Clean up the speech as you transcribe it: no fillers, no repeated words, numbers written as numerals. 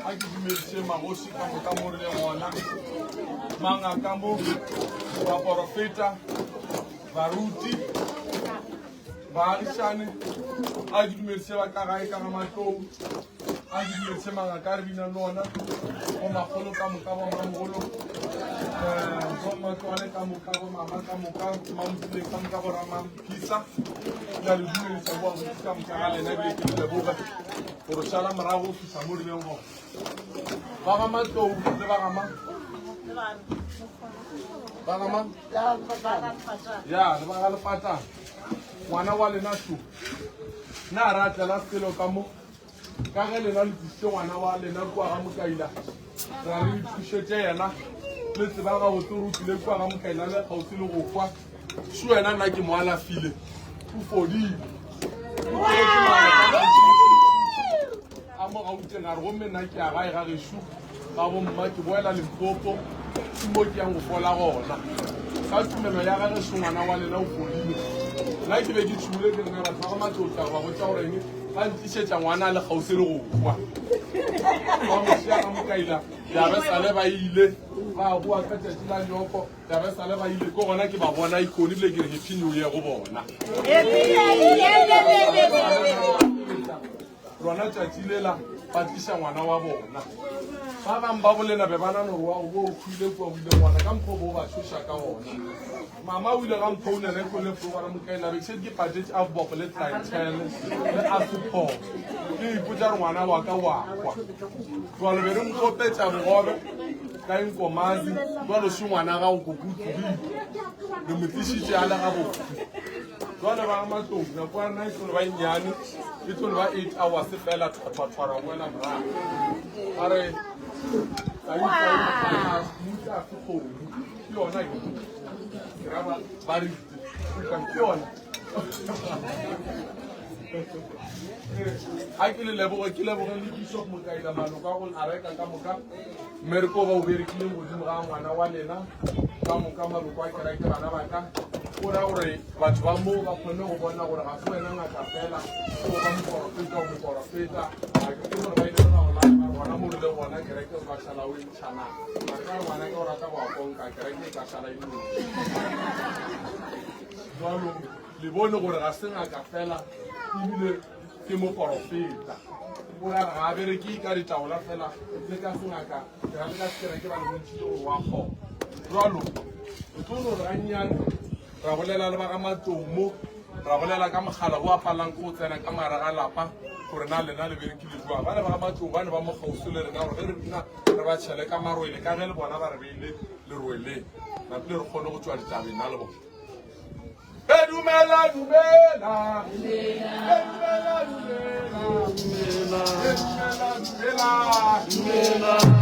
a ke dumedise magosi ka moka mo re le gona mangaka mo baporofeta baruti baagisane a ke dumedise ba ka gae ka ga matlou a ke dumedise mangaka a re bina le ona go magolo ka moka ba mamogolo go matlwane ka moka go mama ka moka mamotuleng ka moka go ramampisa ya le dumedisa boa gotsi ka moka ga lena ebile ke leboga gore šala morago go fisa mo rileng gona ba ga matlou le ba gama ya le ba ga lefatana ngwana wa lena tu na a ra tlela selo ka mo ka ge lena le tlisitse ngwana wa lena kua ga mokaila ra re thušetse yena le tseba ga botse re utlwile kua ga mokaila le kgauswi le go kwa se wena nna ke mo alafile o fodile a mo gauteng a re gomme nna ke a gae ga gešo ga bomma ke boela lempopo ke mo ke yang go fola gona ka tumelo ya gage se ngwana wa lena o fodile nna ke be ke tšhumile ke rena batho ba ga matlotla ba botsa goreng ba ntlišetša ngwana a le kgausi le go kwa ba mosia ga mokaila yabe sale ba ile ba boa ka tšatši la nyoko yabe sale ba ile ko gona ke ba bona ikone bile ke re happy new year go bona rona tšatši lela ba tliša ngwana wa bona ba bangwe ba bolena be ba nano wa go o khwile kua o ile ngwana ka mokgwa bo ba tšhoša ka ona mama o ile ga mphounele ko le programa mokaela be ke patetse a bopo le clientele le a support ke ipotsa re ngwana wa ka wa kwa jwalo be re mokopetša bogobe ka enkomazi jwalo se ngwana ga o kokutlubile re mo tlišitše a le ga bofi jwale ba ga matlong nako ya nna e tlole ba nnyane e tlole ba 8 hours fela thwathwara boela morago a re muta a fekgomo ke yona ba re ke yona a ke le leboge le bishop mokaila maloka go a reka ka moka mmereko ba o berekileng godimo ga ngwana wa lena ka moka maloko a kereke bana baka o ra gore batho ba mo ba kgonne go bona gore ga se wena ngaka fela o ba moporofeta a ke gore ba ile go la gona mo le gona kereke ba šala o ntšhana ka ngwana ke go rata go akonka kereke ka šala e jalo le bone gore ga se ngaka fela ebile ke moporofeta o ra ga bereke ka ditaola fela le ka se ngaka ga le ka kereke ba le bontšhile gore wa kgona jalo o tlo gore gannyane ra bolela le ba ga matlong mo ra bolela ka mogala o a palang ko go tsena ka mare ga lapa gore na lena le berekile jwang ba le ba ga matlong ba ne ba mo gausi le rena gore ge re bina re ba tšhele ka marwele ka ge le bona ba re beile lerweleng napile re kgone go tswa ditabeng na le bona dumela dumela dumela dumela dumela dumela dumela